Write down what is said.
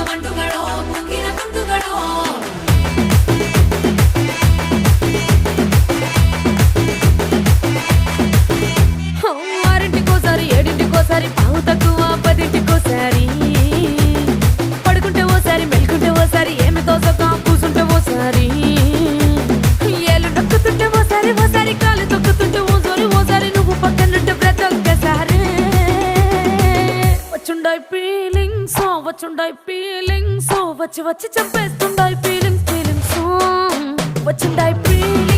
మంటుగడో పొంగిన కుంటుగడో ఆరింటికోసారి ఏడింటికోసారి పావు తక్కువ పదింటికోసారి పడుకుంటే ఓసారి మెలుకుంటే ఓసారి ఏమి తోసక కూసుంటే ఓసారి ఏళ్ళు నొక్కుతుంటే ఓసారి ఓసారి కాలు తొక్కుతుంటే ఓసారి నువ్వు పక్కనుంటే బ్రతొక్కసారి వచ్చుండాయి ఫీలింగ్స్ వచ్చి వచ్చి చంపేస్తుండాయి ఫీలింగ్స్ వచ్చిండాయి ఫీలింగ్స్